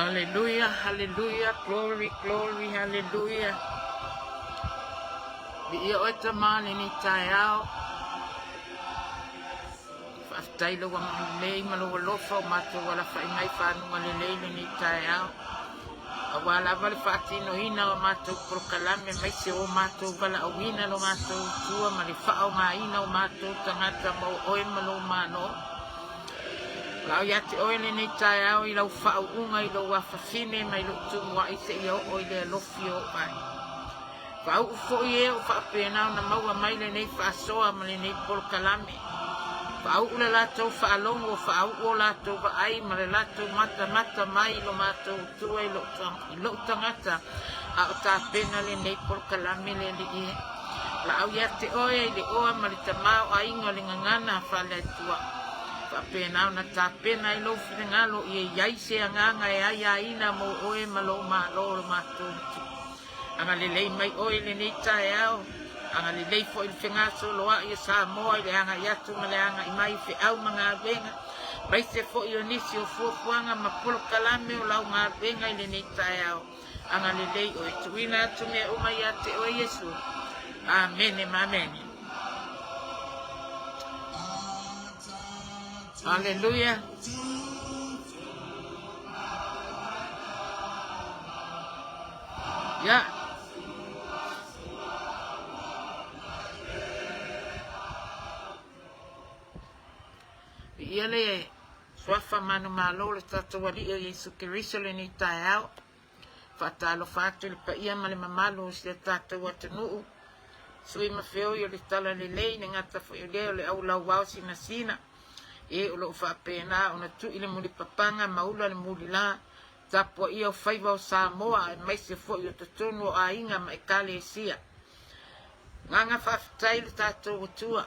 Hallelujah, hallelujah, glory, glory, hallelujah. Bi ia o te mani ni tai au. Whaftai lo wa lei malo wa lofa o mato wala whaingai whanunga le leile ni tai au. A wala wale whaatino ina o mato prokalame maise o mato wala awina lo mato tua mali whao ngā ina o mato tangata mo oe malo mano. Lau ia te oele nei tai au I lau whao unga I lau whawhine mai lo tumua I se ia o I le lofi o ai. Whao ufo I e o whapena na maua mai le nei whaasoa ma le nei polokalame. Whao ule lato whaalongo whao o lato wa ai ma le lato mata mata mai lo mato tua I lo tangata a o ta pena le nei polokalame le li e. Lau ia te oe le oa ma le tamao a inga le ngangana whale tua. Pena na tapena I lo fingalo I yaise anganga e ai ina mo oe malo ma lo mato anga le lei mai oe le nei tai au anga le lei fo I fingaso loa I sa mo I le anga yatu ma le anga I mai fe au manga venga mai se fo I onisi o fuanga ma polo kalame o lau ngā venga I le nei tai au anga le lei oe tuina atu me o mai ate o Yesu amen amen. Hallelujah. Ya. Ia le swafa manu malo le tatu wali o Yesu Kiriso le ni tai au. Fatalo fatu le pa ia ma le mamalo si le tatu watanuu. Sui mafeo yo le tala le lei ne ngata fo yo le au lau wau sina sina. E o lo whapena o na tu I le muli papanga maula le muli la tapua I o whaiva o Samoa e mai se fo I o tatonu o a inga ma e kale e sia. Nganga whaftai le tātou o tua.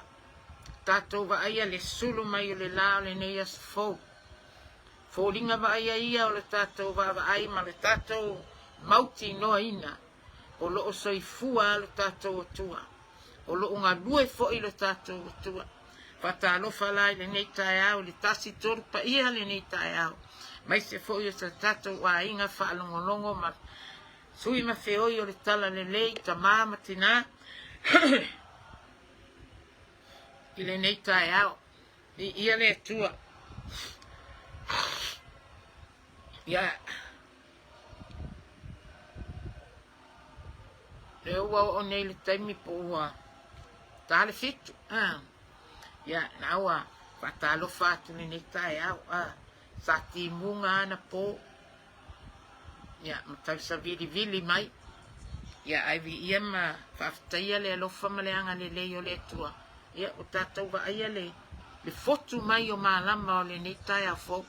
Tātou wa aia le sulu mai o le la o le neia se fau. Fōringa wa aia ia o le tātou wa ai ma le tātou mauti noa ina. O lo o soifua le tātou o tua. O lo o ngā lue fo I le tātou o tua. Fatalo falai le nei tai au le tasi toru pa ia le nei tai au. Mai se fo yo sa tato wa inga whaalongolongo ma sui ma feo yo le tala le lei ta mama tina. I le nei tai au. I ia le tua. Ia. Le ua o nei le taimi po ua. Tale fitu. Ya, nawa patalo fatu ni tai au sa timunga na po ya matai sa vili mai ya ai vi ia ma faftaia le lo famaleanga le yo le tua ya o tata wa ai le fotu mai o malama o le ni tai a fo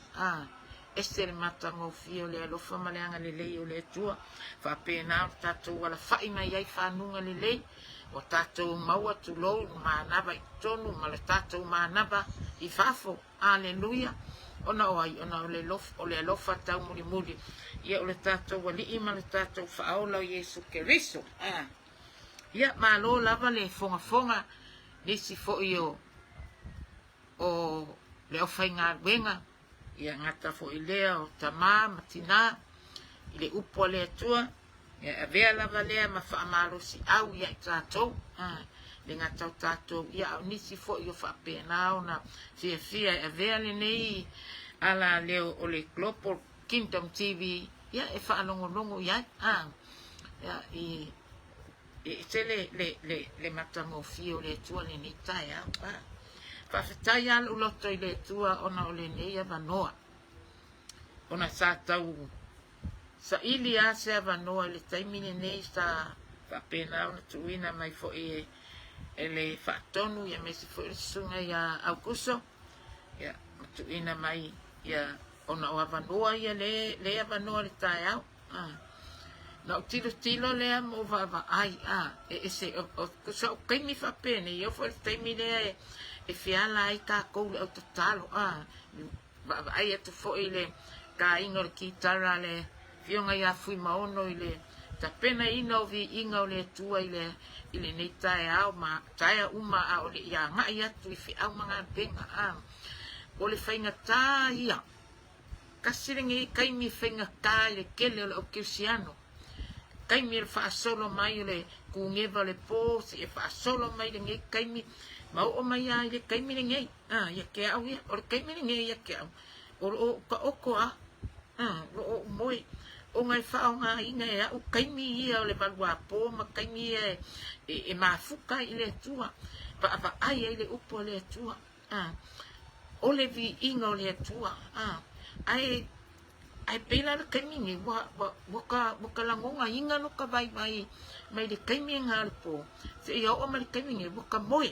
este le matango fio le lo famaleanga le yo le tua fa pena tata wala fai mai ai fanunga le o tātou maua tu lou mānaba I tonu ma le tātou mānaba I fafo. Aleluia. Ona o ai, ona o le alofa tau muri muri. Ia o le tātou wali ma le tātou whaola o Yesu Keriso. Ia mālo lava le fonga fonga nisi fo I o le o whai ngā wenga. Ia ngata fo I lea o tamā matina I le upo le atua. Ya vea lava lea ma whaamaro si au ia I tātou. Le ngā tau tātou ia au nisi fo I o whapena o na fia e vea le nei ala leo o le Global Kingdom TV. Ia e whaalongolongo ia. Ia I se le matango fio le tua le ni tai au. Whawhetai alu loto I le tua ona o le nei a vanoa. Ona sa tau sa ili a se avanoa le taimine nei sa whapena o na tuina mai fo e le whaatonu ia mesi fo I sunga ia aukuso ia tuina mai ia ona o avanoa ia le avanoa le tai au na o tilo lea mo vava ai e se o kusa o kaimi whapena i o fo le taimine e fiala ai ka kou le au tatalo vava ai atu fo I le ka ingo le kitara le fionga ia fui maono I le tapena ina o vi inga o le tua I le nei tai au ma tai uma a o le ia ngai atu I fi au mga benga o le whainga tā ia kasiringi kaimi whenga kā le kele o Kirsiano. Kaimi le whaasolo mai le kungewa le pō, se e whaasolo mai le ngei kaimi, mau o mai ai le kaimi le ngei, ia ke au ia, o le kaimi le ngei ia ke au, o ka oko a, o moe, o ngai whao ngā inga e au, kaimi ia o le balua pō, ma kaimi ia e mafuka i le tua, pa ai ai le upo le tua, o le vi inga o le tua, ai pela le kaimi waka langonga inga no ka vai mai le kaimi ngā le pō. Se ia o ma le kaimi waka moe.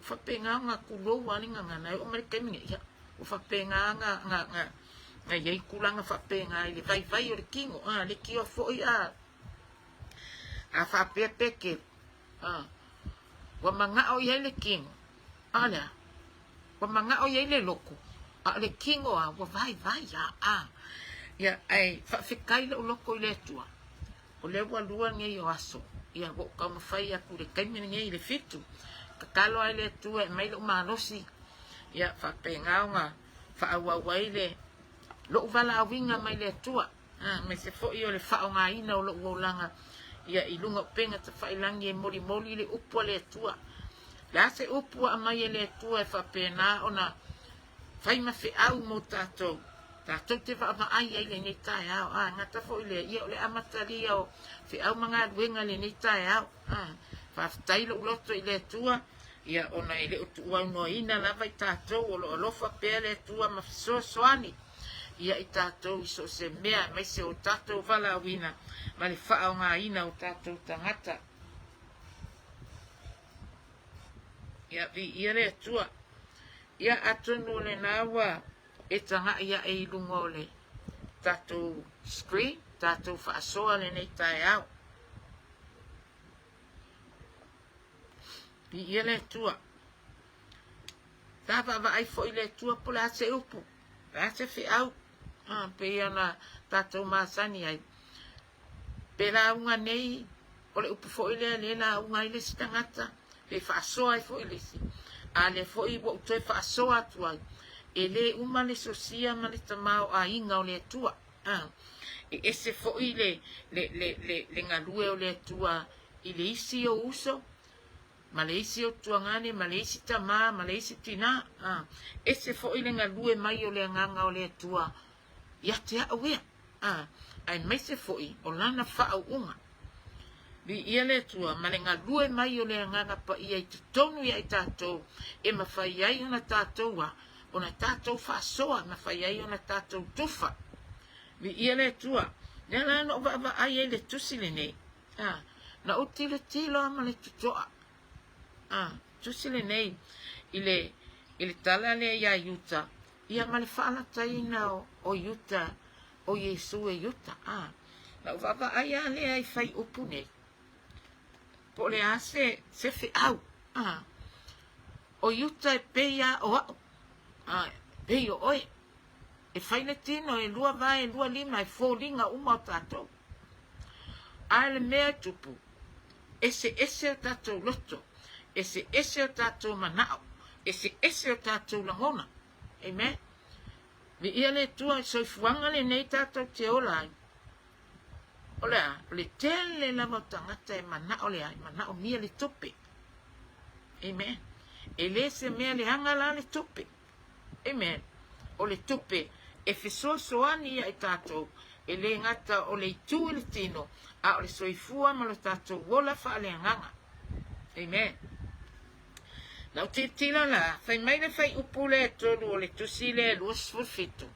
Whapenga ngā kulo wani ngā ngana, o ma le kaimi ia. O whapenga ngā iei kulanga whapenga i le vai o le kingo. Le kio foi a whapea peke. Wa manga o iei le kingo. Alea. Wa manga o iei le loko. Le kingo a wa vai ya ia ai whawhikai le uloko i le tua. O le walua ngei o aso. Ia wo ka mawhai aku le kaimini ngei le fitu. Ka kalo ai le tua e mai le umalosi. Ia whapengao ngā whaawawai le lo uwala awinga mai le tua. Me se foi o le whao ngā ina o lo uolanga. Ia i lunga penga ta whailangi e mori le upua le tua. La se upua mai e le tua e whapena o na whaima whi au mo tātou. Tātou te wha ai ai le nei tae au. Ngata fo i le ia o le amatari au. Whi au mga ruenga le nei tae au. Whaftai lo uloto i le tua. Ia ona i le utu ua unoa ina lava i tātou. O lo alofa pēr le tua ma fisoa soani. Ia i tātou i so se mea. Mai se o tātou wala awina. Ma le wha au ngā ina o tātou tangata. Ia vi ia le tua. Ia atonu le nawa e tanga ia e ilunga o le tātou screen, tātou whaasoa le nei tae au. Pi ia le tua. Tāwa wa ai fo i le tua po la se upu. La se whi au. Pe ia na tātou māsani ai. Pe la unga nei, o le upu fo i le la unga i le si tangata. Pe whaasoa i fo i le si. A le fo i wo utoi whaasoa tuai. E le uma le sosia ma le tamao a inga o le tua. E ese fo i le ngalue o le tua i le isi o uso. Ma le isi o tuangane, ma le isi tama, ma le isi tina. Ese fo i le ngalue mai o le nganga o le tua. Ia te awea. Ai mai se fo i o lana whaau unga. Vi ia le tua, ma le ngalue mai o le nganga pa ia i te tonu ia i tātou. E ma whai ai ona tātou wa. Ona tātou whaasoa, ma whai ai ona tātou tufa. Vi ia le tua. Nea la no wa ai e le tusi le nei. Na o tilo ama le tutoa. Tusi le nei. I le tala le ia yuta. Ia ma le whaala taina o yuta. O Yesu e yuta. Na wa ai a le ai whai upu nei. Po le a se whi au. O yuta e peia o au. Pei o oi. E whaile tino e lua vai, e lua lima, e fōringa uma o tātou. Ai le mea tupu. Ese o tātou loto. Ese o tātou manao. Ese o tātou langona. Amen. Vi ia le tua, soifuanga le nei tātou te olai. Olea, le tele lama tangata e manao le ai, manao mia le tope. Amen. E le se mea le hanga la le tope. Amen. O le tupe e fesoasoani ia i tātou e le ngata o le itu i le tino a o le soifua ma lo tātou wola wha le nganga. Amen. Nau te tila la, whai mai le whai upu le tolu o le tusi le luas fulfitu.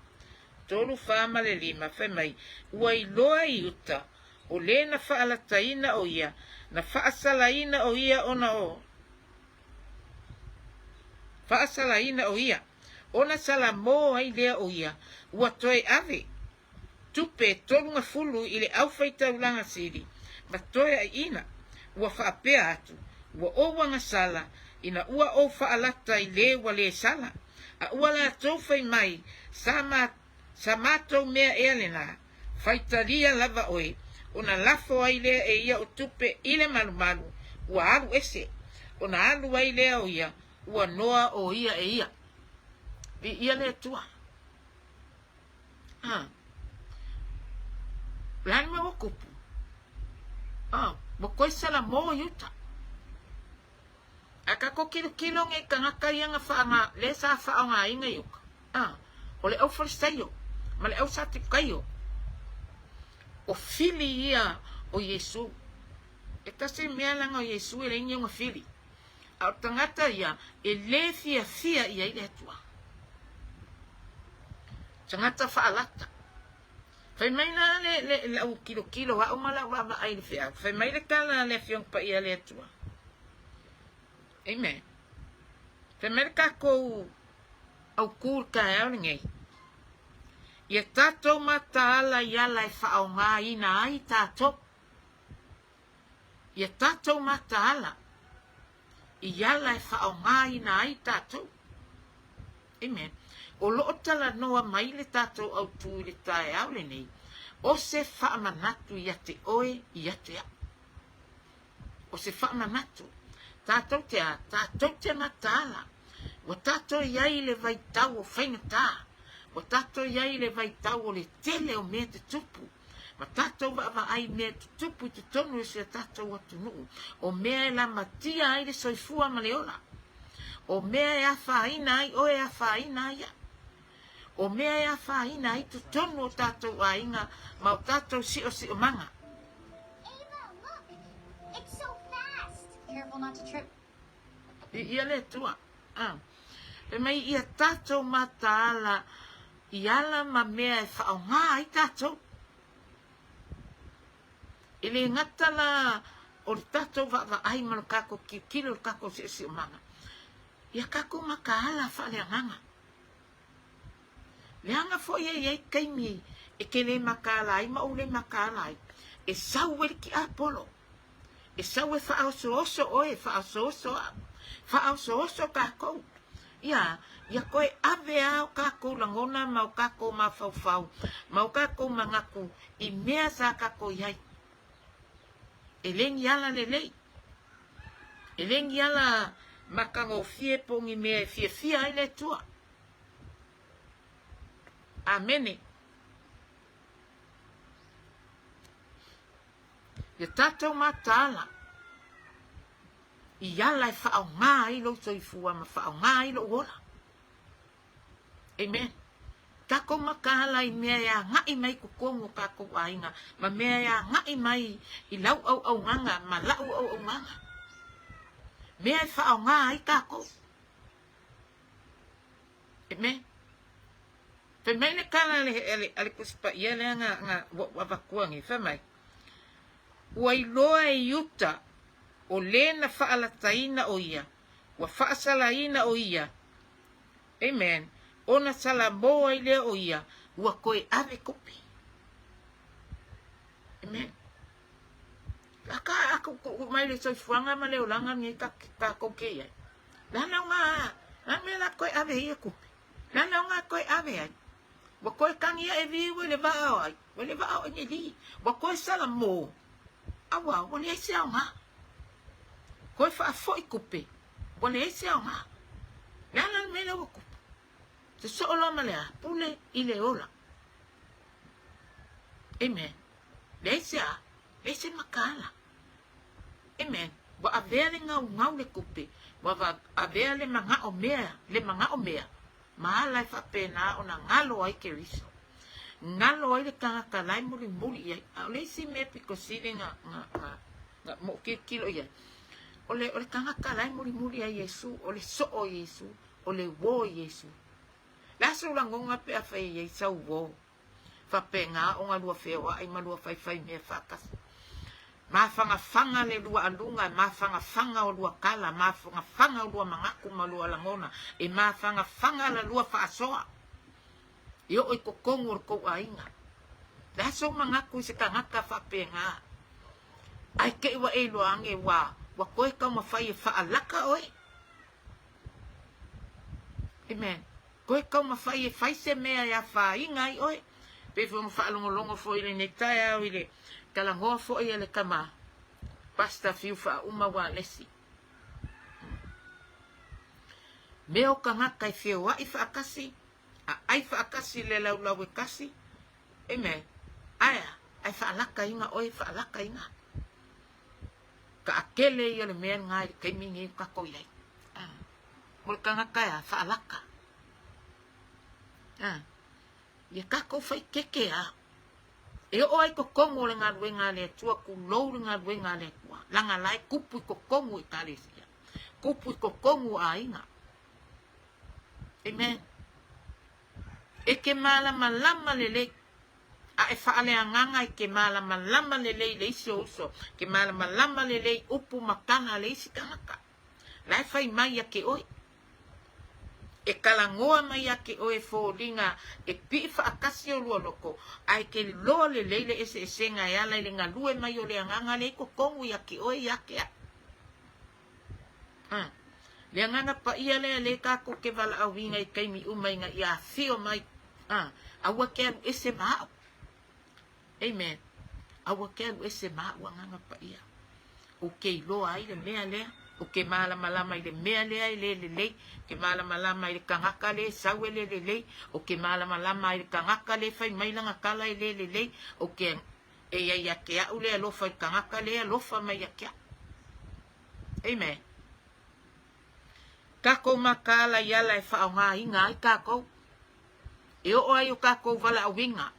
Tolu whama le lima, whai mai ua i loa i uta o le na whaalataina o ia, na whaasalaina o ia ona o. Whaasalaina o ia. Ona sala mo ai lea o ia, ua toe ave. Tupe tolunga fulu i le awhaita ulanga siri. Ma toe ai ina, ua whaapea atu. Ua owanga sala, ina ua o whaalata i le wa le sala. A ua la tōwhai mai, sa mātou mea ealena. Whaitaria lava oe, ona lafo ai lea e ia o tupe i le malu. Ua alu ese, ona alu ai lea o ia, ua noa o ia e ia. Vi ia le tua. Lan me okupu. Mo koe sala mo yuta. Aka ko kilo nge kangaka yang nga le sa fa nga inga yuka. Ole au forsayo. Male au sa kayo. O fili ia o Yesu. Eta se mea langa o Yesu ele inga fili. Au tangata ia e le fia ia ile tua. Tangata fa alata. Fai mai na le au kilo wa o mala wa ai le fia. Fai mai le kala le fiong pa ia le tua. Amen. Fai mai le kako au kur ka au ngei. Ia tatou mataala ia lai whaonga ina ai tatou. Ia tatou mataala ia lai whaonga ina ai tatou. Amen. O loo tala noa mai le tatou au tū le tae au le nei. O se whaamanatu ia te oe ia te a. O se whaamanatu. Tatou te mataala. O tatou iai le vaitau o whainata. O tatou iai le vaitau o le tele o mea te tupu. Ma tatou wa ai mea te tupu te tonu e se tatou atu nuu. O mea e la matia ai le soifua ma le ola. O mea e a whaina ai o e a whaina ai. O mea e a whaina ai te tonu o tatou a inga ma o tatou si o manga. Ava, look! It's so fast! Careful not to trip. Ia le tua. E mai ia tatou mataala iala ma mea e whaonga ai tatou. E le ngata la o le tatou wa ai manu kako kilo kako si o manga. Ia kako makaala whaaleanganga. Leanga fo ia kaimi e ke le makaala ai ma o le makaala ai. E sau e ki apolo. E sau e whaoso oe whaoso kako. Ia koe ave au kako langona mau kako ma fau mau kako mangaku I mea sa kako iai. E lengi ala lelei. E lengi ala makango fie pongi mea fie ai le tua. Amene. Ia tatou mataala. Ia lai whaonga I lo soifua ma whaonga I lo ola. Amen. Kako makahala I mea ia ngai mai kukongo kako ainga. Ma mea ia ngai mai I lau au nganga. Ma lau au nganga. Mea I whaonga ai kako. Amen. Pe mai le kala ale kusipa ia le nga wawakuangi. Fe mai. Wai loa I yuta. O lena whaalataina o ia. Wa whaasalaina o ia. Amen. Ona sala moa I lea o ia. Ua koe ave kopi. Amen. Aka mai le soifuanga ma leo langa ni ka koke ia. Lana nga. Lana la koe ave ia kopi. Lana nga koe ave ai. Wa koe kangia e viwe le vao ai. Wa le vao ni li. Wa koe sala moa. Awa, wa le ese au nga. Koe wha foi kupe. Wane ese au ngā. Lana mele o kupe. Te so ola malea. Pule I le ola. Amen. Le ese a. Le ese makala. Amen. Wa avea le ngau le kupe. Wa avea le manga o mea. Le manga o mea. Maa lai whapena o na ngalo ai ke riso. Ngalo ai le kangaka lai muri iai. Le ese me piko sile nga mo kilo iai. Ole kangaka lai muri a Yesu, ole so o Yesu, ole wo Yesu. Laso langonga pe a fai ye sau wo. Fa pe nga o nga lua fewa ai malua fai me fakas. Ma fanga le lua alunga, ma fanga o lua kala, ma fanga o lua mangaku malua langona, e ma fanga la lua fa soa. Yo o kokongo ko ainga. Laso mangaku se kangaka fa pe nga. Ai ke wa e lo ange wa koe kau mawhai e whaalaka oi. Amen. Koe kau mawhai e whai se mea ia whaingai oi. Pewhi o whaalongolongo fo I le nektai au I le kalangoa fo I le kama. Pasta fiu wha umawa lesi. Meo ka ngaka I whio wa I whaakasi. A ai whaakasi le lau e kasi. Amen. Aya, ai whaalaka inga oi whaalaka inga. Ka akele i ole mea ngai kei mingi ka koiai. Mole ka ngaka ya whaalaka. Ia kako whai keke a. E o ai ko kongo le ngā ruenga le tua ku lou le ngā ruenga le kua. Langa lai kupu i ko kongo i kalesia. Kupu i ko kongo a inga. Amen. E ke malama lama lele. A e whaale a nganga i ke malama lama lele le isi o uso. Ke malama lama lele upu makana le isi kanaka. Lai whai mai a ke oi. E kalangoa mai ake o e fōringa e pifa akasi o lua loko ai ke loa le leile ese senga e ala le ngalue mai o le anganga le ko kongu i ake o e ake a. Le anganga pa ia le kako ke wala awinga i kaimi umainga i a fio mai. Awa ke alu ese maa. Amen. Awa ke alu ese maa anganga pa ia. O ke loa ai le mea lea. O ke malama i le mea lea i le. Ke malama i le kangaka le sawe le. O ke malama i le kangaka le fai mailanga kala i le. O ke e ia ke au le alofa i kangaka le alofa mai a kia. Amen. Kako makala iala e whao ngā inga i kako. E o ai o kako wala awinga.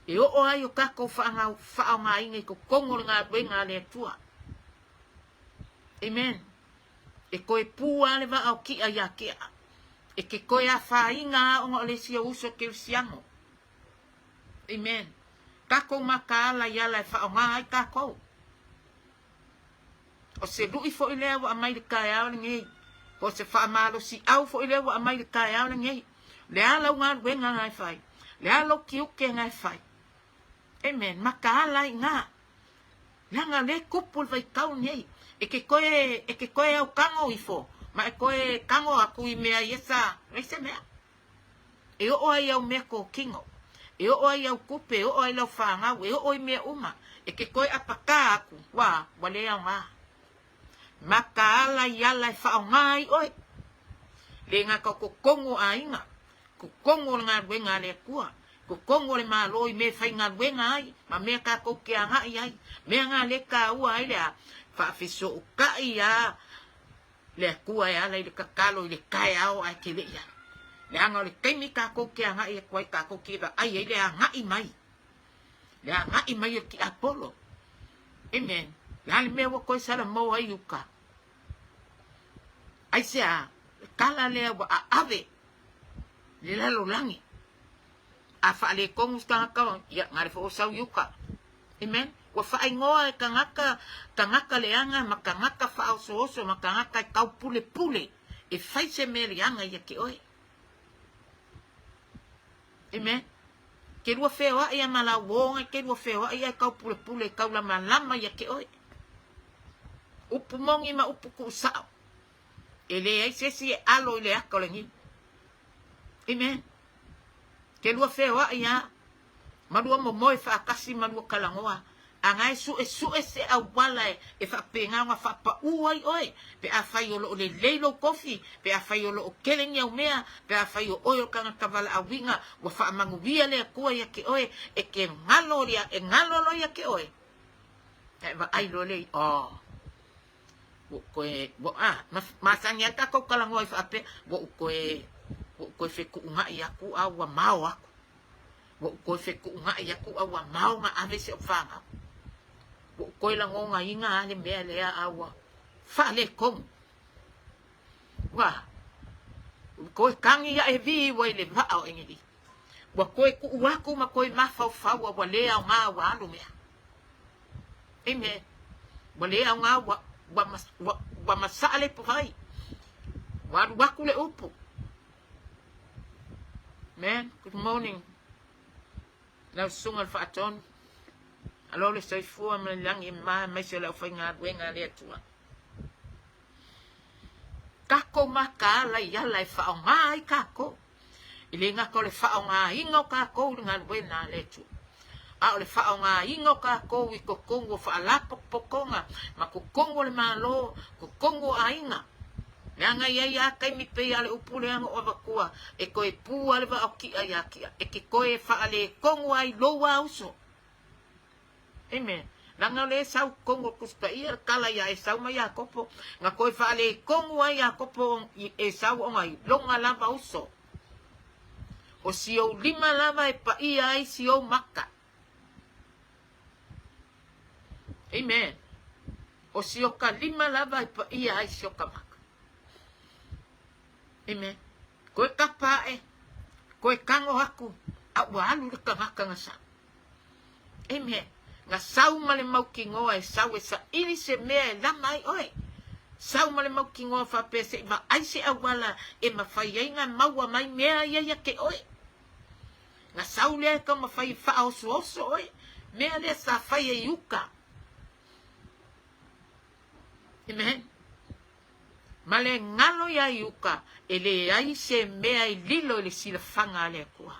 E o ai o kako whao ngā inga i ko kongo ngā wenga le tua. Amen. E koe pua le wa au ki a ia kia. E ke koe a whainga o ngā le sia uso ke siango. Amen. Kako makala iala e whao ngā i kako. O se rui fo i lea wa amai le kai au le ngei. O se whaamalo si au fo i lea wa amai le kai au le ngei. Le alau ngā ruenga ngai whai. Le alau ki uke ngai whai. Amen. Makala i ngā. Langa le kupul vai kau ngei. E ke koe au kango i fo. Ma e koe kango aku i mea iesa. Reise mea. E o ai au mea ko kingo. E o ai au kupe. E o ai lau whangau. E o ai mea uma. E ke koe apaka aku. Wale au ngā. Makaala i ala e whao ngai oi. Le ngā ko kongo a inga. Ko kongo ngā ruenga le kua. Ko kongo le māloi me whai ngā ruenga ai. Ma mea ka ko ke a ngai ai. Mea ngā le ka ua ai lea. Whaafiso o kai a. Le kua e ala i le kakalo i le kai au ai ke le ia. Le anga o le kaimi ka ko ke a ngai e kwai ka ko ke ai ai le a ngai mai. Le a ngai mai e ki Apollo. Amen. Le ale mea wako i sara mau ai uka. Ai se a kala lea wa a ave. Le lalo langi. A whaale kongus kangaka. Ia ngare fo o sau yuka. Amen. Wa whae ngoa e kangaka leanga. Ma kangaka whao sooso. Ma kangaka e kau pule pule. E whai se me leanga ia ke oe. Amen. Ke rua whewa ia mala wonga. Ke rua whewa ia kau pule pule. Kau lama lama ia ke oe. Upu mongi ma upu ku sao. E le ai sesi e alo i le aka o le ngi. Amen. Ke lua whewa ia. Marua mo moe whaakasi marua kalangoa. Angai su e se au wala e whaapenga nga whaapa uai oi. Pe a whai o lo le leilo kofi. Pe a whai o lo kelengi au mea. Pe a whai o oio kanga kavala a winga. Wa whaamangu via lea kua ia ke oe. E ke ngalo ria. E ngalo lo ia ke oe. E wa ai lo le. Koe masanya ta ko kalangoa i whaape. Koe wheku unga i aku a wa mao aku. Koe wheku unga i aku a wa mao nga ave se o whanga. Koe lango nga inga ane mea lea a wa whale kong. Koe kangi a e vi wa ile vao engedi. Koe ku uaku ma koe mawhau whaua wa lea o ngā wa alu mea. Amen. Wa lea o ngā wa masale po vai. Wa waku le upu. Man, good morning. Lau sungal whaaton. Alo le soifua me langi mai se lau whainga ruenga lea tua. Kako maka la iala e whao ngā i kako. Ile ngako le whao ngā ingo kako ngā ruenga lea tua. A le whao ngā ingo kako i ko kongo whaalapo pokonga. Ma ko kongo le malo, ko kongo a inga. Nanga ia kai mi pe ale upule anga o vakua e koe pu ale va oki ia kia e ke koe fa ale kongo ai loa uso. Amen. Nanga le sau kongo kuspa ia kala ia e sau mai Jakopo nga koe fa ale kongo ai Jakopo e sau o mai longa lava uso. O sio lima lava e pa ia ai sio maka. Amen. O sio ka lima lava e pa ia ai sio ka maka. Amen. Koe kapae, koe kango haku, a walu le kangaka nga sau. Amen. Nga sau male mau ki ngoa e sau e sa ili se mea e lama ai oe. Sau male mau ki ngoa fa pese ma aise a wala e mawhai ai nga maua mai mea ia ke oe. Nga sau lea ka mawhai wha oso oso oe. Mea lea sa whai e yuka. Amen. Male ngalo ya yuka ele ai se mea i lilo le sila fanga le kua.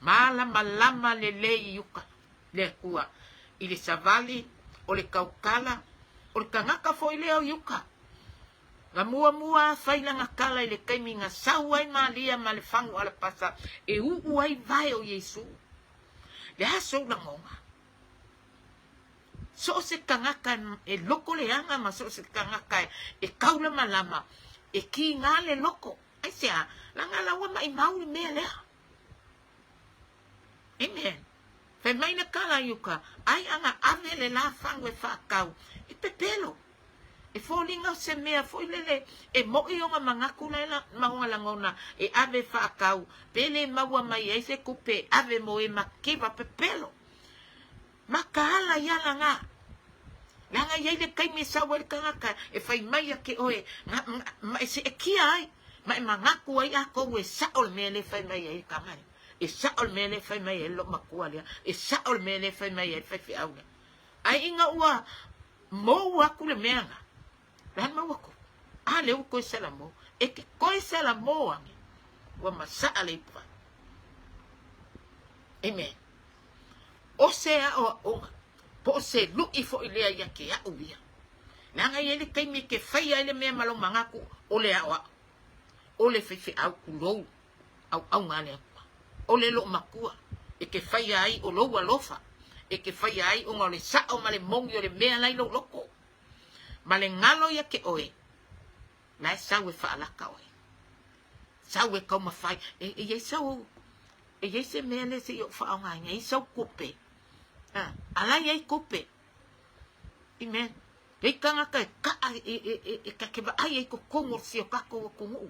Malama le yuka le kua. Ile savali o le kaukala o le kangaka fo ile au yuka. La mua faila ngakala ile kaimi nga sauai malia male fangu ala pasa e ai vai o Yesu. Le aso la ngonga. So se kangaka e loko le anga ma so se kangaka e kaula malama e ki ngale loko ai sea langa lawa mai mauli mea lea. Amen. Fe mai na kala yuka ai anga ave le la fangu e whakau e pepelo e fōlinga se mea fōilele e moi o nga mangaku la maunga langona e ave whakau pele maua mai e se kupe ave mo e makiva pepelo. Makaala yala nga. Langa yele kai me sa wel kanga e fai mai ke oe ma se e kia ai ma mangaku ai a ko we saol mele fai mai ai kamai. E saol mele fai mai e lo makualia. E saol mele fai mai e fai fiauna. Ai inga ua mo aku le meanga. Lan mo aku. A le ko sala mo. E ke ko sala mo angi. Wa masale pa. Amen. O sea o po se lu ifo ile ya ke ya ubia. Nanga yele kai me ke fai ile me malo mangaku o le awa. O le fefe au kulo. Au ngane. O le lo makua. E ke fai ai o lo lofa. E ke fai ai o ngale sa o male mongi o le mea lai lo loko. Male ngalo ya ke oe. Na sawe fa ala ka oe. Sawe ka ma fai e ye sau e ye se mele se yo fa nga e sau kupe. Ala ye kupe. Amen. E kanga ka ka ke ba ai ko kongo si o ka ko kongo.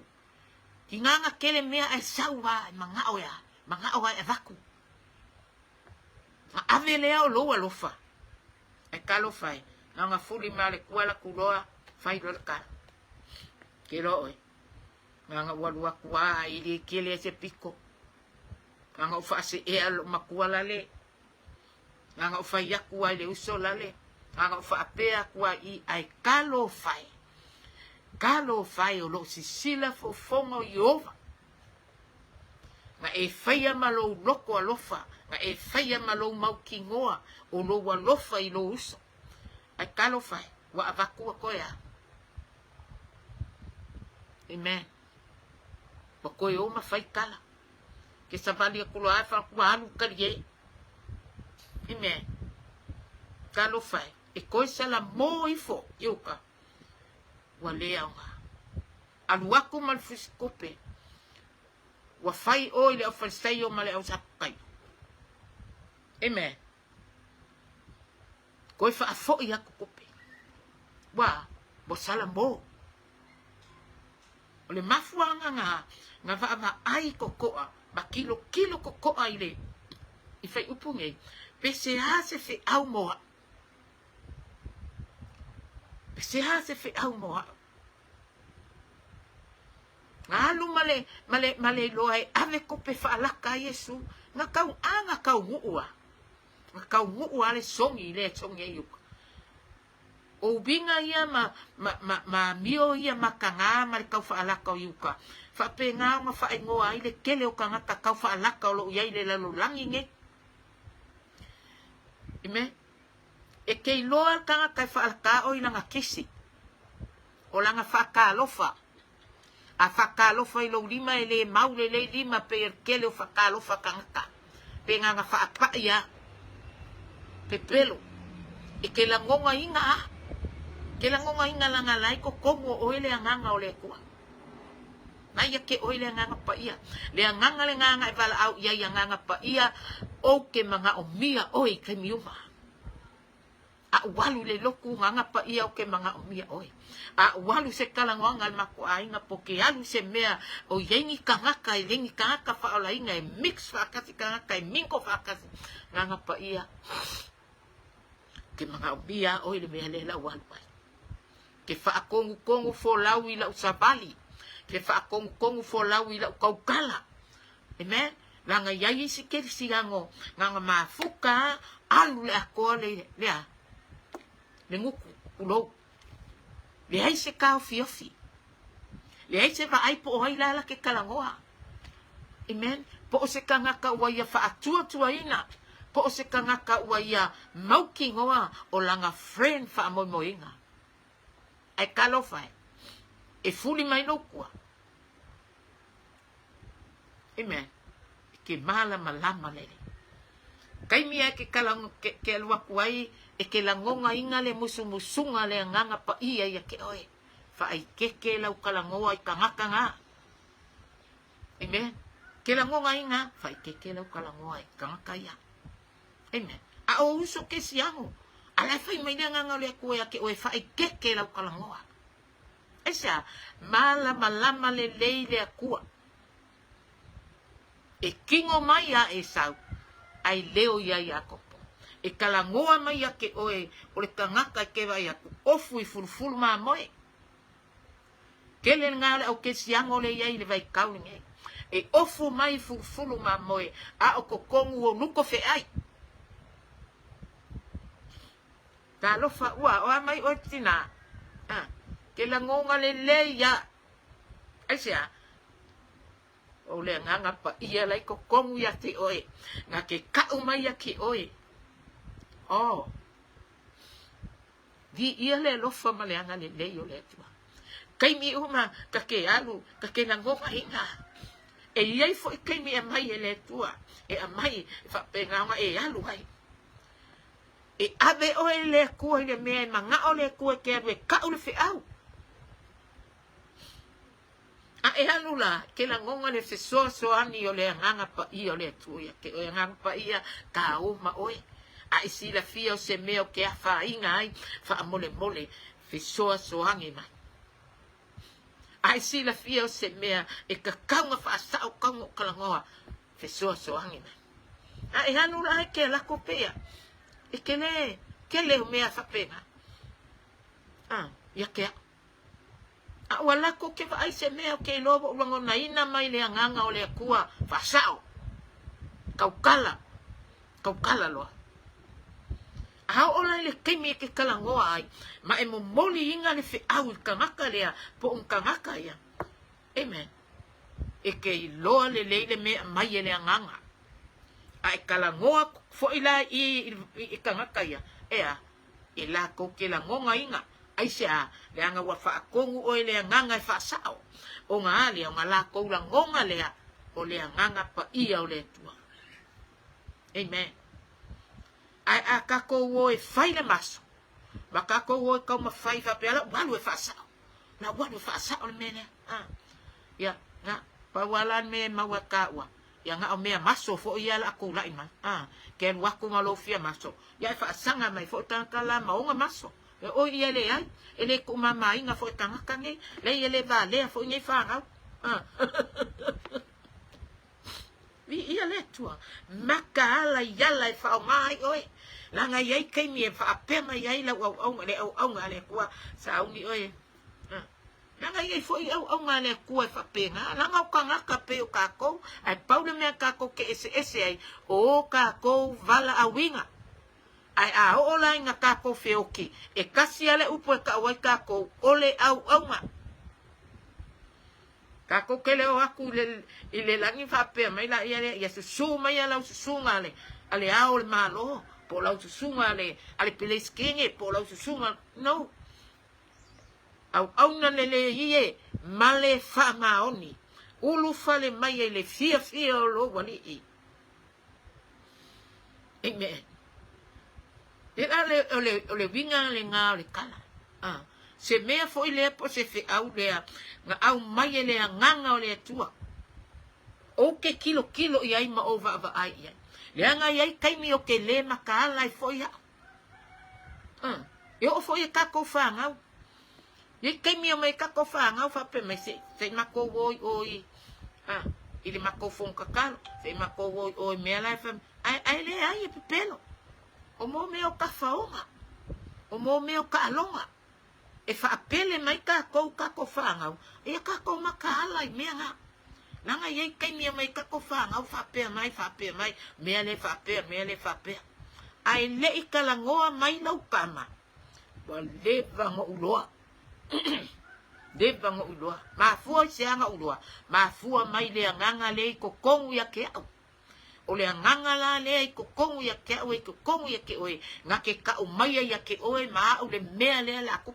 Ki nganga kele mea e sau wa manga oya. Manga oa e vaku. Ma ave leo loa lofa. E kalo fai. Nga fuli male kuala kuloa fai lo ka. Kelo oi. Nga walua kua ili kele se piko. Nga ufa se e alo makuala le. Nga ufa yakua le uso lale. Nga ufa apea kua I ai kalo fai. Kalo fai o lo sisila fo fongo Yehova. Nga e faya malo loko alofa. Nga e faya malo mau kingoa. O lo walofa I lo uso. Ai kalo fai. Wa avakua koea. Amen. Pa koe o ma fai kala. Ke sa vali akulo afa kua alu karie. Amen. Kalo fai. E koe sala mo ifo. Yuka. Wa lea nga. Alu aku malfusikope. Wa fai o ile au falsai o male au sakai. Amen. Koe fa afo I aku kope. Wa, bo sala mo. O le mafuanga nga va ai kokoa. Ma kilo kokoa ile. I fai upunge. Pese hase fe au moa. Pese hase fe au moa. Ngalu male loai ave kope fa alaka Yesu. Nga kau anga kau nguua. Nga kau nguua le songi yuka. O binga ia ma mio ia makanga ma le kau fa alaka yuka. Fa pe nga ma fa ingoa ile kele o kangata kau fa alaka o lo ia ile lalo langi nge. Ime. E kei loa kanga kai fa alaka o ilanga kisi. o langa whakalofa. A whakalofa I lo lima e le maule le lima pe er kele o whakalofa kangaka. Pe nganga whapaia. Pe pelo. E ke la ngonga inga a. Ke la ngonga inga langa lai ko kongo o ele anganga o le kua. Naya ke o ele anganga pa ia. Le anganga le nganga e wala au ia anganga pa ia. O ke mga o mia oi ke miuma. A walu le loku nganga pa ia o ke mga o mia oi. A walu se kalangonga mako ainga po ke alu se mea o yengi kangaka e lengi kangaka whaola inga e mix whakasi kangaka e minko whakasi nganga pa ia. Ke mga o mia oi le mea le la walu ai. Ke whaakongu fo lau I lau sabali. Ke whaakongu fo lau I lau kaukala. Amen? Langa yai si ke si gango. Nganga mafuka alu le akoa lea. Le nguku ulou. Le hai se kao fiofi. Le hai se va ai po oi lala ke kalangoa. Amen? Po o se kangaka ua ia whaatua ina. Po o se kangaka ua ia mauki ngoa o langa friend whaamoimoinga. Ai kalofai. E fuli mai lokua. Amen. Ke mala malama lele. Kai mia ke kalang ke alua kuai e ke langonga inga le musunga le nganga pa ia ia ke oe. Fa ai keke lau kalangoa I kangaka nga. Amen. Ke langonga inga fa ai keke lau kalangoa I kangaka ia. Amen. A o uso ke siango. Ala fai mai le nganga le kuai ke oe fa ai keke lau kalangoa. Esa mala malama le leile akua. E kingo mai a e sau. Ai leo ia I akopo. E kalangoa mai a ke oe. O le kangaka ke vai aku. Ofu I fulfulu maa moe. Kele ngale au ke siango le iai le vai kaulinge. E ofu mai fulfulu maa moe. A o kokongu o nuko fe ai. Ta lofa ua o mai o tina. Ke la ngonga le ia. Aisia. O le nganga pa ia lai ko kongu ia te oe. Nga ke kau mai a ki oe. Oh. Di ia le lofa ma le anga le o le tua. Kai mi uma ka ke alu. Ka ke la ngonga inga. E iai fo I kai mi e mai e le tua. E a mai fa penganga e alu hai. E abe oe le kua le mea manga o le kua ke alu e kau le fe au. A e anula, ke la ngonga le so ani o le nganga pa ia o le tuia. Ke o nganga pa ia ka o ma oe. A isi la fia o se meo ke a wha inga ai, wha mole fe so angi mai. A isi la fia o se mea e ka kaunga wha sao kaunga o kalangoa, fe so angi mai. A e anula ai ke la kopea. E ke le o mea wha pena. Ia ke a. A wala ko ke vai se mea ke lobo ulango na ina mai le nganga o le kua fasao. Kaukala loa. A ola le kemi ke kalangoa ai. Ma e mo moli inga le fe au kangaka lea po kangaka ia. Amen. E ke loa le leile mea mai le nganga. A e kalangoa fo ila I kangaka ia. Ea, e la ko ke la ngonga inga. Aisha, le anga wa whaakongu o le nganga I whaasao. O ngā ale, o ngā la koura ngonga lea, o le nganga pa ia o le tua. Amen. Ai a kako o e whai le maso. Ma kako o e kau ma whai whapeala, walu e whaasao. Na walu e whaasao le mene. Ia, ngā, pawalan me maua ka ua. Ia ngā o mea maso fo ia la ako lai mai. Ken waku malo fia maso. Ia e whaasanga mai fo tangkala maunga maso. E o ia le ai, e le kumama inga fo tangaka nge, le ia le va lea fo ngai whangau. Vi ia le tua, maka ala iala e whao mai oe, langa iai keimi e whaapema iai lau au aunga le au aunga le kua sa aungi oe. Langa iai fo I au aunga le kua e whapenga, langa o kangaka pe o kako, ai paule mea kako ke ese ai, o kako vala awinga. Ai a ola inga kako feoki. E kasi ale upo e ka wai kako ole au aunga. Kako kele o aku I le langi whapea mai la ia susu mai ala susunga ale. Ale ao le malo. Po lau susunga ale pele skinge. Po lau susunga. No. au na le ie male fa maoni ulu fale mai le fia o lo wali i amen le winga le nga le kala se mea fo ile po se fe au le nga au mai le nganga o le tua o ke kilo i ai ma over ai ia le anga ia kai mi o ke le makala i fo ia yo fo ia ka ko fa nga ye kai mi o mai ka ko fa nga fa pe mai se ma ko oi ile ma ko fon kakalo se ma ko oi me la fa ai le ai pe pelo o mo me o ka faonga o mo me o ka alonga e fa apele mai ka ko fa nga e ka ko makala i me nga nanga ye kai mi mai ka ko fa nga fa pe mai me le fa pe ai le ikala ngoa mai lau kama wa le vanga uloa de vanga uloa ma fua se anga uloa ma fua mai le nganga le ko kongu ya ke au o le nganga la le ko kongu ya ke au ko kongu ya ke oe ngake ka o mai ya ke oe ma o le mea le la ku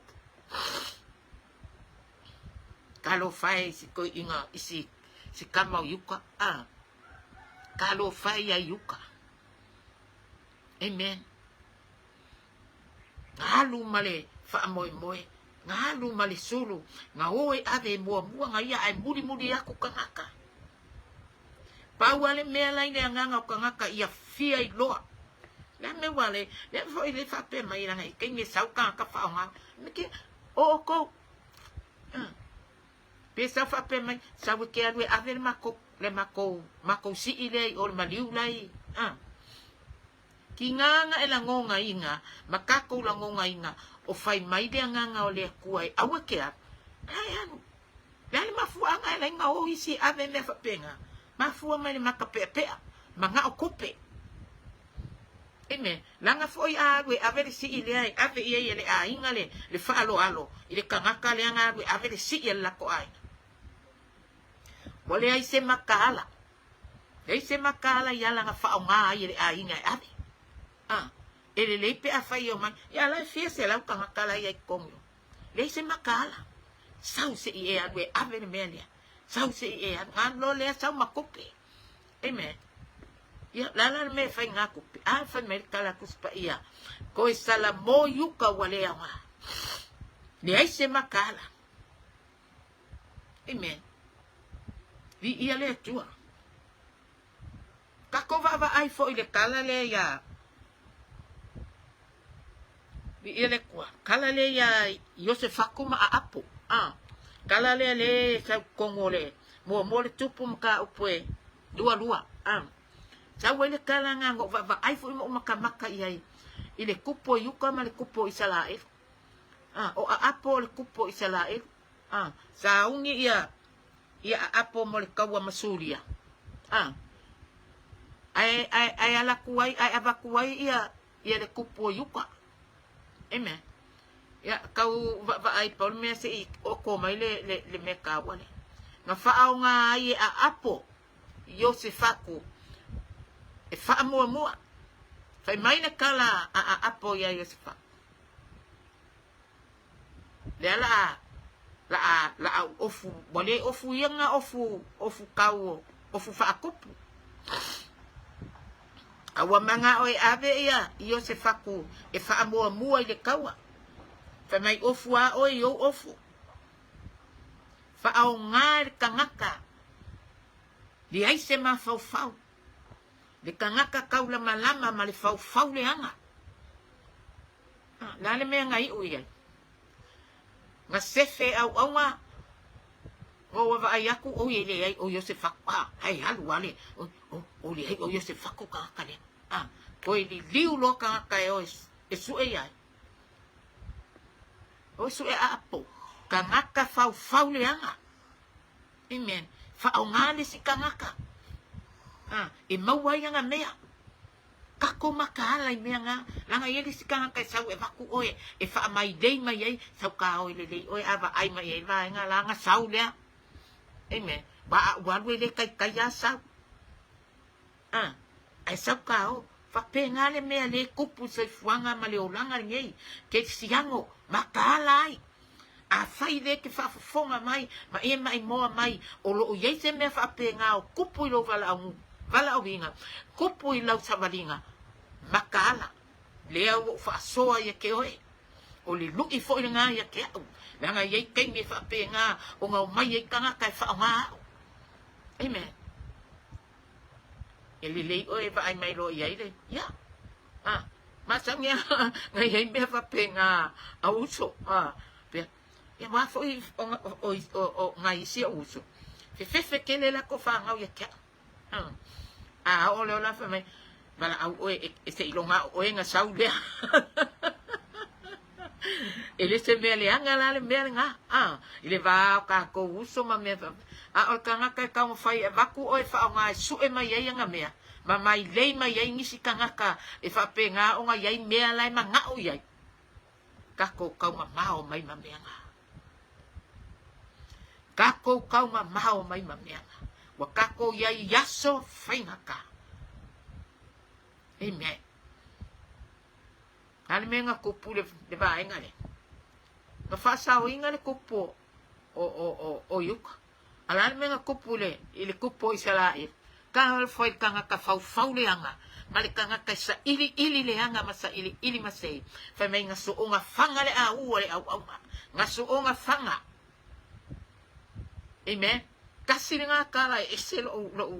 kalo fai si ko inga isi si kama yuka kalo fai ya yuka amen ngalu male fa moe ngalu male sulu nga oe ave mua nga ia ai muri aku kangaka pawale me la ine nganga kangaka ia fia i loa la me wale le fo ile fa pe mai la ngai ke sau ka fa nga me ke o ko pe sa fa pe mai sa we ke ave mako si ile o maliu lai ki nganga e la ngonga inga makako la ngonga inga o fai mai de nganga o le kuai awe ke ai anu le mafua nga le nga o isi ave me fa penga mafua mai makape pe manga o kope eme langa foi awe ave si ile ai ave ie le a inga le fa alo ile kangaka le nga ave si ile la ko ai Wale ai se makala. Ei se makala yala nga fa nga ai le a inga ave. Ele le pe afai o mai ya la fie se la ka makala ia kongo le se makala sau se e ave ave melia sau se e an lo le sau makope amen ya la me fa nga kope fa me kala kuspa ia ko sala mo yuka wale ama le ai se makala amen vi ia le tua ka ko va ai fo ile kala le ya bi ele kwa kala le ya Yosefaku ma apo kala le sa kongole mo le tupu mka upwe dua sa wele kala nga ngo va ai fu mo maka ia ile kupo yuka ma le kupo Israel o apo le kupo Israel sa ungi ia apo mo le kawa masuria ai ala kuai ai abakuai ia le kupo yuka amen ya kau va ai paul me se o ko mai le me ka wale nga fa au nga ai apo Yosefaku e fa mo fa mai na kala apo ya Yosefaku le la ofu wale ofu yanga ofu kau ofu fa akupu awa manga oi ave ia Yosefaku e fa mua ile kawa fa mai ofu oi yo ofu fa au ngar kangaka li ai se ma fau le kangaka kaula malama ma le fau le anga la le me ngai uia nga sefe au nga o va ai aku o ile ai o Yosefaku ai halu wale o le ai o Yosefaku ka kale ko i liu lo ka e o e su e ai o su e apo ka ngaka fau le anga amen fa o ngale si ka ngaka e mawai nga mea kako makala i mea nga langa yeli si ka ngaka sau e vaku oe e fa mai dei mai ai sau ka o le oe ava ai mai ai va nga langa sau le amen ba walu le kai asa ai sau ka o fa pengale me le kupu se fuanga ma le olanga ngei ke siango makala ai a fai le ke whaafonga mai, ma e mai moa mai, o lo o iei se mea whaapenga o kupu i lo vala au inga, kupu i lau tamaringa, makaala, lea o whaasoa ia ke oe, o le luki fo i ngā ia ke au, langa iei kei me whaapenga, o ngau mai iei kanga kai whaonga au. Amen. E li lei oe wa ai mai lo iei le, ya. Masangia, ngai iei mea whaapenga, au uso, pia, ia wafo i o ngai isi au uso. Fe kele la ko whangau ia ke au. O leo la wha mai, wala au oe e se ilonga oe nga sau lea. Ele se mea leanga la le mea ngā. Ile wā ka ko uso ma mea. O ka ngaka e kau mawhai e waku oe wha o ngā e su e mai ei anga mea. Ma mai lei mai ei ngisi ka ngaka e whape ngā o ngā iei mea lai ma ngā o iei. Ka ko kau ma mao mai ma mea ngā. Ka ko kau ma mao mai ma mea ngā. Wa ka ko iei yaso whaingaka. Amen. Hali me nga kupu le vaenga le. Nga whasao inga le kupu o yuka. Alani me nga kupu le, ili kupu i Israel. Ka hal foi kanga ka fau le anga. Mali kanga ka sa ili le anga masa ili masei. Fa me nga suonga fanga le au le au. Nga suonga fanga. Amen. Kasi nga kala e se lo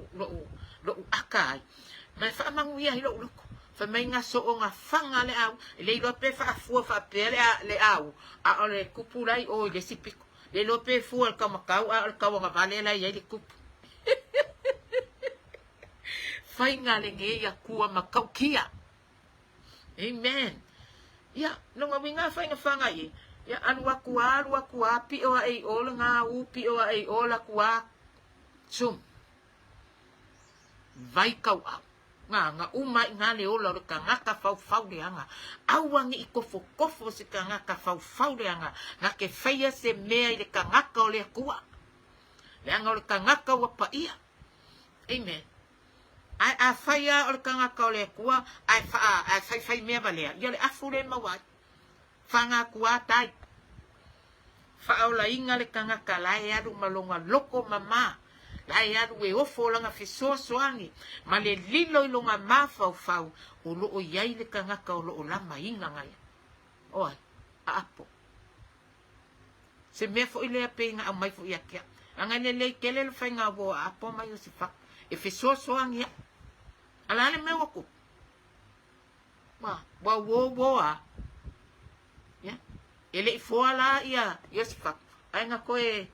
akai. Ma fa manguia hilo loko. Fa mai nga so nga fanga le au le lo pe fa pe le au a le kupulai o le sipiko le lo pe fu al kamakau al kawa vale la ye le kup fai nga le nge ya kua makau kia. Amen. Ya no nga winga fai nga fanga ye ya anu akua pi o ai o nga u pi o ai o la kua sum vai kau au nga uma nga le ola ka ngaka fau le anga awangi i kofo se ka ngaka fau le anga nga ke feia se mea i le ka ngaka o le kua le anga o le ka ngaka wa pa ia. Amen. Ai a feia o le ka ngaka o le kua ai fai mea valea ia le afu le mawai fanga kua tai fa o la inga le ka ngaka lai adu malonga loko mama lai adu e ofo langa fisoasoangi ma le lilo i longa mafau o loo iai le ka ngaka o loo lama inga ngai oi a apo se mea fo i lea pe inga au mai fo i akea anga le kele le whainga wo a apo mai o si whak e fisoasoangi alane me wako wa wo a ele i foa la ia si whak ai nga koe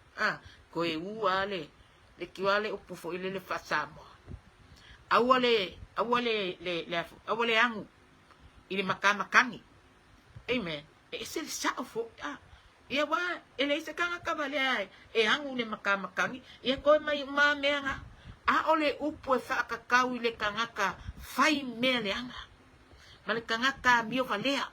ua le kiwale upufo ile le fasamo awale angu ile makamakangi. Amen. E se safo ia wa ele se kanga kabale ai e angu le makamakangi ia ko mai ma menga a ole upu fa ka kau ile kangaka fai mele anga male kangaka mio valea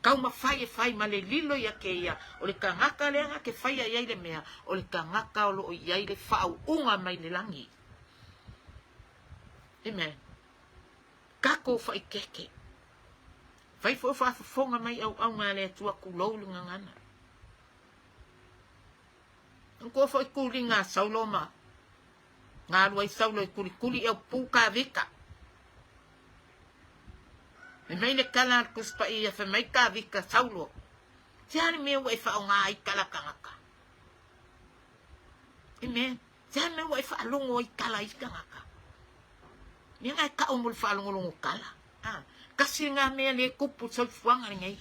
kau ma fai male lilo ya ke ia o le kangaka le anga ke fai ia le mea o le kangaka o lo ia le fau unga mai le langi. Amen. Kako fai keke fai fo fa fonga mai au ngale tua kulou ngana ko fai kulinga sauloma ngaloi saulo kuli e puka vika e mai le kala kuspa ia fa mai ka vika saulo tiani me we fa nga i kala kangaka. Amen. Tiani me we fa longo i kala i kangaka ni nga ka umul fa longo kala kasi nga me le kupu sol fuanga ngai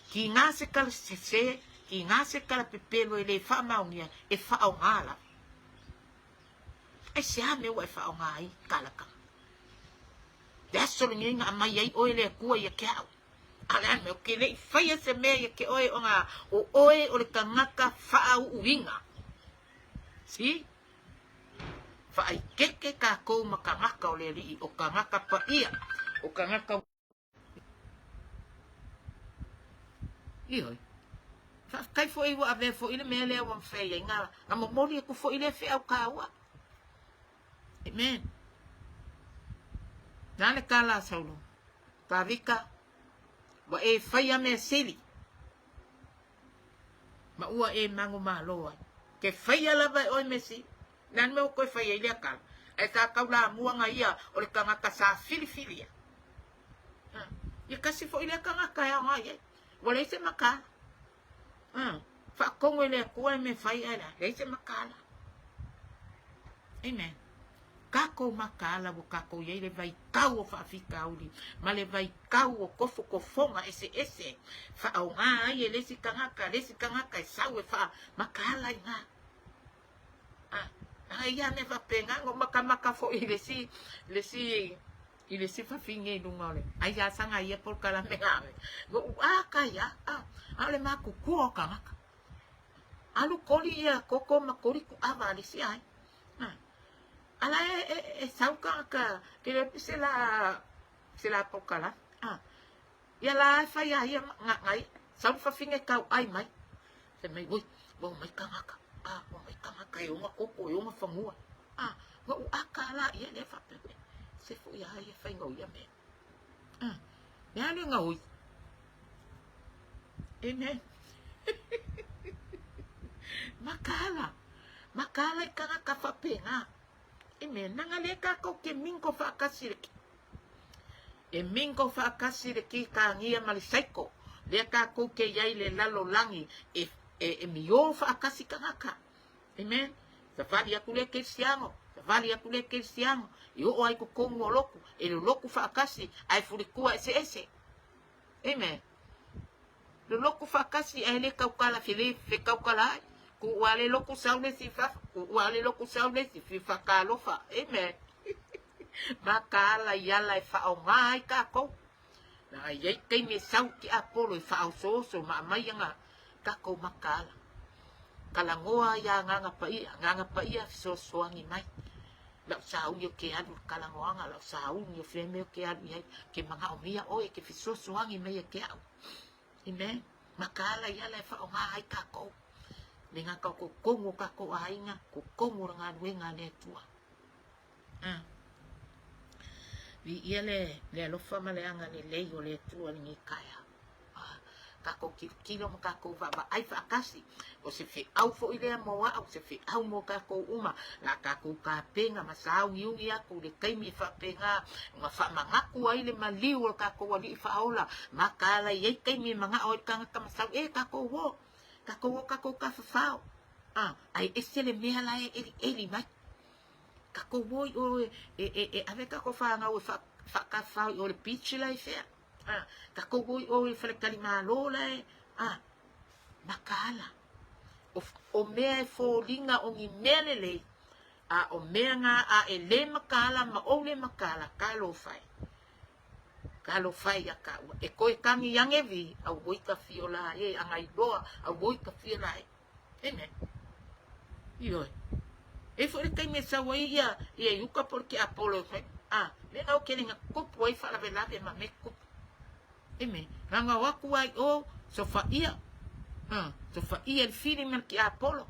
ki nga se kala se ki nga se kala pepelo le fa maungia e fa ngala ai se me we fa nga i kala kangaka Daso nga mai ai oe le kua ia ke au. Ala me o ke le fai se mea ia ke oe o ngā o oe o le kangaka whaau uinga. Si? Whaai keke ka kou ma kangaka o le rii o kangaka pa ia. O kangaka Ioi. Kai fo iwa ave fo ile mea lea wam whai ai ngā. Ngā momori e ku fo ile whi au kaua. Amen. Nale kala saulo. Ka vika. Wa e whaia mea seli. Ma ua e mango malo ai. Ke whaia lava e oi mesi. Nan me o koe whaia i lea kala. E tā kau la muanga ia o le kangaka sa fili ia. Ia kasi fo i lea kangaka e ngai e. Wale se makala. Whakongo i lea kua e me whaia e la. Le se makala. Amen. Kako makala wo kako ye le vai kau o whaafika uli. Ma le vai kau o kofo kofonga ese. Wha au ngā ai e lesi kangaka e sau e wha makala i ngā. Ia me whapenga ngo maka fo i lesi whawhinge i lunga ole. Ai ia sanga ia polkala me ngāwe. Ngo uaka ia. Ale maku kua o kangaka. Alu koli ia koko makori ku awa lesi ai. Ala e sauka ka kile sila pokala ya la fa ya ngai sau fa finge kau ai mai se mai oi bo mai kangaka bo mai kangaka yo ma koko yo ma famua ngo akala ya le fa pepe se fu ya fa ngo ya me ya le ngoi ene makala kangaka fa penga Ime, nanga leka ko ke minko whaakasiriki. E minko whaakasiriki ka ngia malisaiko. Leka ko ke iai le lalo langi. E mio whaakasi ka ngaka. Amen. Safari aku le ke siango. I o ai ko kongu o loku. E le loku whaakasi. Ai furikua ese. Amen. Le loku whaakasi ai le kaukala fili kaukala ai. Ku wale loku saule si fifa kalofa. Amen. Makala yala e whao ngai ka kou. Na iei kei me sau ki apolo e whao soso ma mai nga ka kou makala. Kalangoa ya nganga pa ia fisosoangi mai. Lau saun yo ke adu kalangoanga, lau saun yo freme yo ke adu iai ke mga omia oe ke fisosoangi mai e ke au. Amen. Makala yala e whao ngai ka kou. Ninga kau ko kongo ka ko ainga ko kongo nga wenga le tua vi ile le lofa maleanga ni le yo le tua ni kaya ka ko kilo ka ko va ai fa kasi o se fi au fo ile mo wa o se fi au mo ka ko uma la ka ko ka penga masau yungi aku le kai mi fa penga ma fa manga ku ai le maliu ka ko wali fa ola makala ye kai mi manga o ka masau e ka ko wo kako ka fafao ai esele mea la e mai kako woi o ave kako fa nga o fa ka fa o le pitch la e fea kako woi o fa kali malo la makala o mea fo linga o ngi melele o mea nga ele makala ma o le makala kalo fai ya ka e koe kangi yang evi au woi ka fiola angai doa au woi ka fiola ene io e fo kai me sa woi ya yuka porque apolo le no que ninga kup woi fa la vela de ma me kup eme ranga waku ai o so fa ia el fili mer ki apolo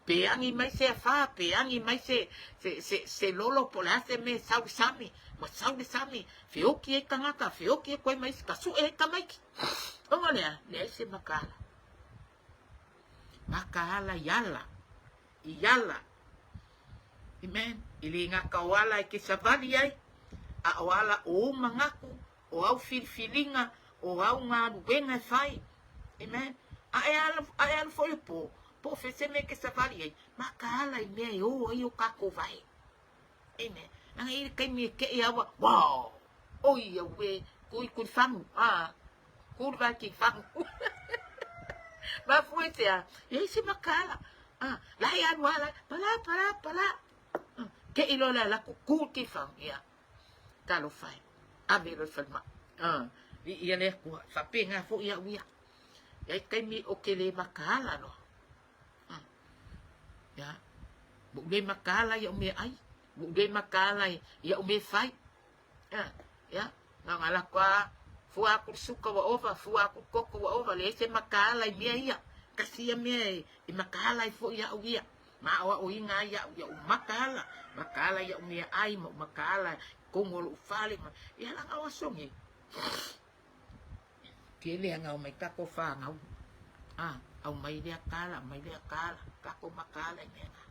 peangi mai se fa peangi mai se lolo polase me sami ma saule sami fioki e kangaka fioki e koe mai kasu e kamaiki onga lea se makala yala amen ili nga kawala e ke savali ai a wala o mangaku o au filinga o au ngā ruenga e whai amen a e alu foi po fese me ke savali ai makala i mea i o kako vai amen Nang i kai mi ke awa wow oi we kui fangu kui va ki fangu ba fuetea e se makala la ya wala pala ke ilola la ku ki fang ya kalo fai avero falma i ele ku fa penga fo ya wia ya kai mi o ke le makala no ya bu le makala ya me ai Bude makalai ya ume fai ya ngala kwa fua ku suka wa ova fua ku koko wa ova le se makalai mia ia kasia mia I makalai fo ya uia ma wa o inga ya makala ya ume ai mo makala kongol ufale ya la ngawa songi kele nga o mai kako fa nga au mai le kala kako makala mena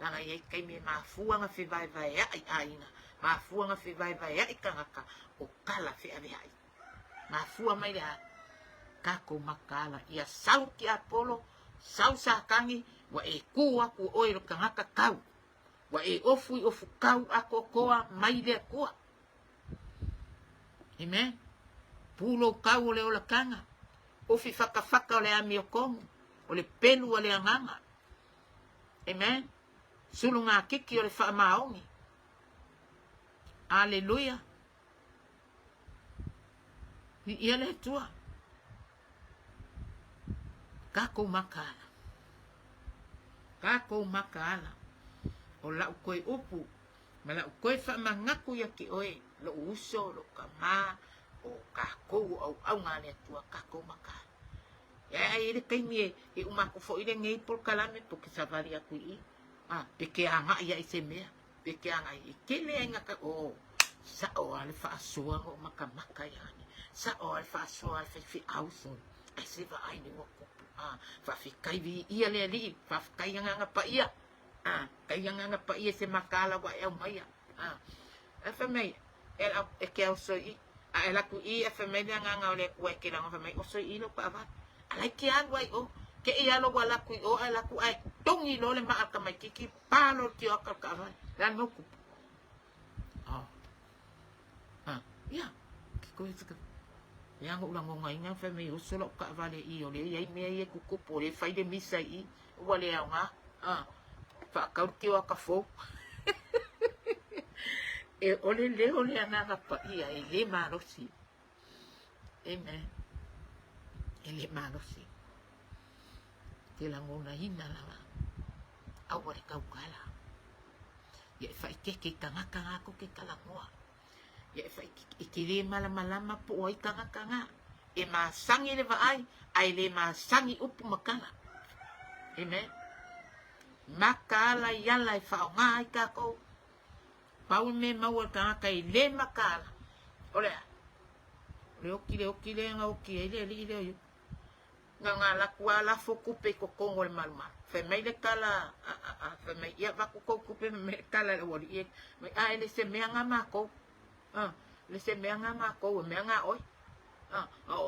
langa ye kai me mafuanga fe vai ai aina mafuanga fe vai ai kangaka o kala fe ave ai mafua mai le kako makala ia sau ki apolo sau sa kangi wa e ku aku oiro kangaka kau wa e ofu kau ako koa mai le koa amen pulo kau le ola kanga ofi faka ole ami okongu ole pelu ole anganga amen sulunga kiki ole fa maongi haleluya ni ile tua kako makala o la koe upu mala koe fa mangaku ya ki oe lo uso lo kama o kako au ngale tua kako makala ya ile kaimie e umako fo ile ngei por kalame porque savali aku I peke anga ia isemea peke anga ikele ngaka o sa o ale fa soa o makamaka yani sa o ale fa soa fi auso ai se va ai ni woko fa fi kai vi ia le li fa kai nga pa ia kai nga pa ia se makala wa e mai fa mai ela e ke auso I ela ku I fa mai nga ole ku e ke nga fa mai o so I lo pa va ala ki an wai o ke ia lo wala ku o ala ku ai tongi lo le ma ka mai kiki palo ti o ka va dan mo ku ya ko itu yang ulang ngai nga fa mai o so lo ka va le I o le ai me ai ku ku po le fai de misa I wale nga fa ka ti o ka fo e ole nga pa ia e le marosi amen ele marosi te la ngona hina la au wale kaukala ya fa ke kanga ko ke kala moa ya fa ikile malama po ai kanga e masangi le vai ai le masangi upu makala amen makala yala fa ngai ka ko pau me mau kanga kai le makala ole okile nga okile ile nga la kuala foku pe ko kongo le malma fe mai le kala fe mai ia va ko pe me kala le wori e mai le se me nga mako le se me nga mako me nga oi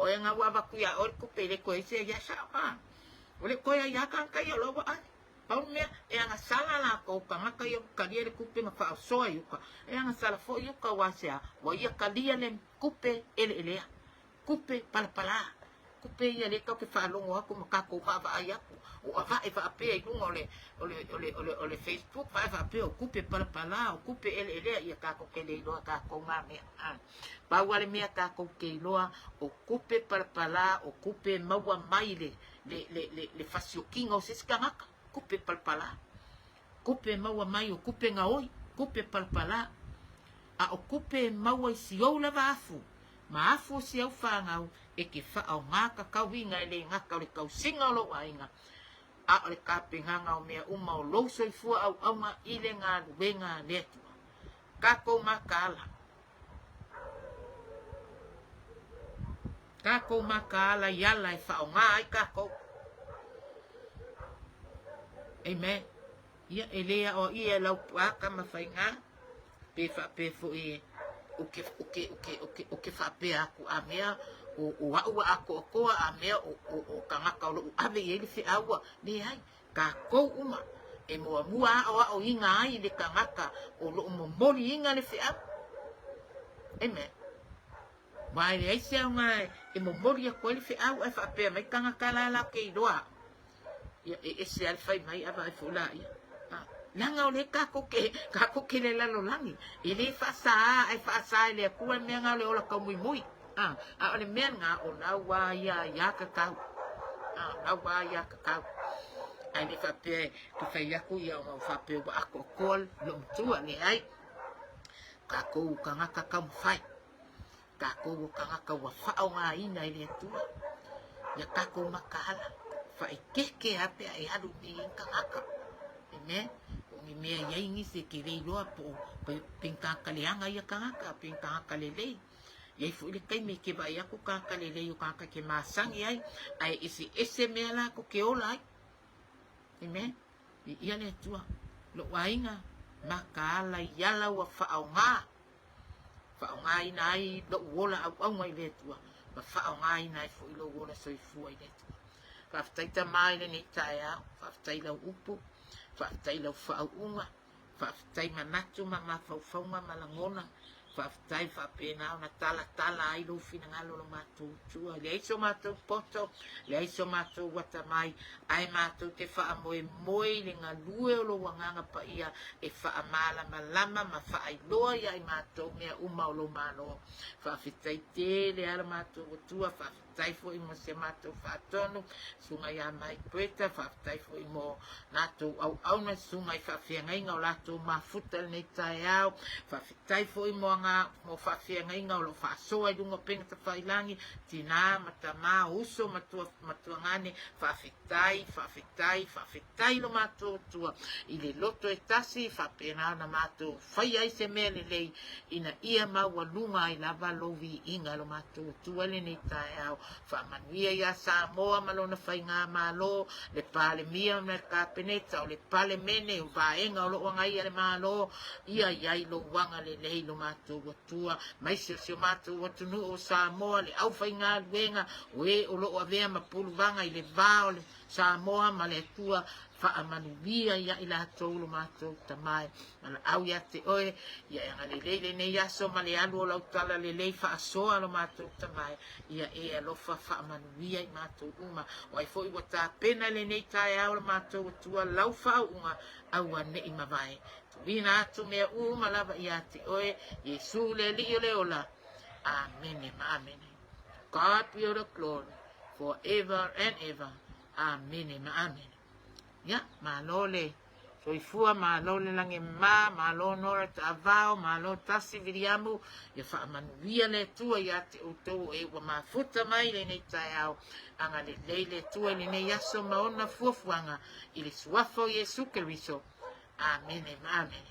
o nga wa va ku ya o ku pe le ko se ya sa ole ko ya kan ka yo lo ba pau me e nga sala la ko ka nga ka yo ka le ku pe nga fa so yu ka e nga sala fo yu ka wa se wa ia ka dia le kupe ele kupe pala kupe ia le ka ke fa longo aku makako fa ai aku o ava e fa pe i lungo ole Facebook fa pe o kupe pala o kupe ele ia ka ko ke le lo ka ko nga me pa wale me ka ko ke lo o kupe pala o kupe maua mai le fasio kinga o siskanga kupe pala kupe maua mai o kupe nga oi kupe pala o kupe maua si o la vafu maafu si au whangau e ke whaau ngāka kauinga e le ngaka o le kausinga o lo wainga o le kāpenganga o mea uma o louso I fua au aunga I le ngā luenga letua kako makala yala e whaau ngā ai kako amen ia e lea o ia lau puaka mawhainga pe fo e o ke fa pe aku a mea o ako ko a mea o kanga ka o ave ele fe awa ni ai ka ko uma e mo mua o inga ai le kanga ka o lo mo mori inga le fe a amen vai le se nga e mo mori ko le fe awa fa pe mai kanga ka la ke doa e se al fai mai ava fula ia langa o le kako ke le lalo langi I le fa sa le ku me nga le ola ka mui o le me nga o na wa ya ka ai le fa pe tu fa ya ku ya o fa pe wa ko kol lo tu ni ai kako ka nga ka fai kako ka nga ka wa fa o nga ina le tu ya kako makala fa ke ape ai adu ni ka nga amen ni mea yai ni se ke rei loa po pingka kaleanga ia kangaka pingka kalele Ia fu ile kai me ke vai aku kaka le le kaka ke masangi ai ese me ala ko ke ola ai. Amen. Ia le tua lo wainga makala yala wa fa'aunga. Fa'aunga ina ai lo wola au ngai le tua. Ma fa'aunga ina ai fu ilo wola soifua i le tua. Fa'aftaita mai le ni taia, fa'aftai lau upu, fa'aftai lau fa'aunga, fa'aftai manatu ma mafaufaunga malangona, fa'aftai fa'apena ona tala ai lo fina ngalo lo mātou tua. Le aiso mātou poto, le aiso mātou watamai, ai mātou te whaamoe le ngā lue o lo wanganga pa ia e whaamala malama ma whaailoa ia i mātou mea uma o lo mālo. Whaafetai te le ala mātou watua, whaafetai fo i mo se mātou whaatonu, sunga ia mai pueta, whaafetai fo i mo nātou au na sunga i whaafeangai ngau lātou mafuta le nei tae au, whaafetai fo i mo mo whaafeangai ngau lo whaasoa i runga penga ta whailangi, tina matama uso matua ngane, whaafetai lo mātou tua, i le loto e tasi, whaapena na mātou whai ai se mea le lei, ina ia maua lunga i lava lovi inga lo mātou tua le nei tae au, whaamanuia ia Samoa malona whai ngā malo, le pale mia me kapeneta, o le pale mene, o vaenga o lo wangai ale malo, ia iai lo wanga le lei lo mātou watua, mai se mātou watunu o Samoa, le au whai ngā luenga, we o lo avea mapulu vanga i le vao le Samoa ma le tua, whaamanuia ia i la tolu mātou tamai, mana au ia te oe, ia anga le leile nei aso ma le alu o lautala le lei whaasoa lo mātou tamai, ia e alofa whaamanuia i mātou uma, o ai fo i wata pena le nei tae au lo mātou watua lau whao unga, au a nei mawai. Tuwina atu mea uma lava ia te oe, Yesu le li o le ola. Amen, amen. God be all the glory, forever and ever. Amen, amen. Ya, malole. Soifua malole lange malo nora ta avao, malo tasi viriamu, ya whaamanuia le tua ia te utou e wa mafuta mai le nei tae au, anga le leile tua le nei aso maona fuafuanga, i le suafo Yesu Keriso. Amen, amen.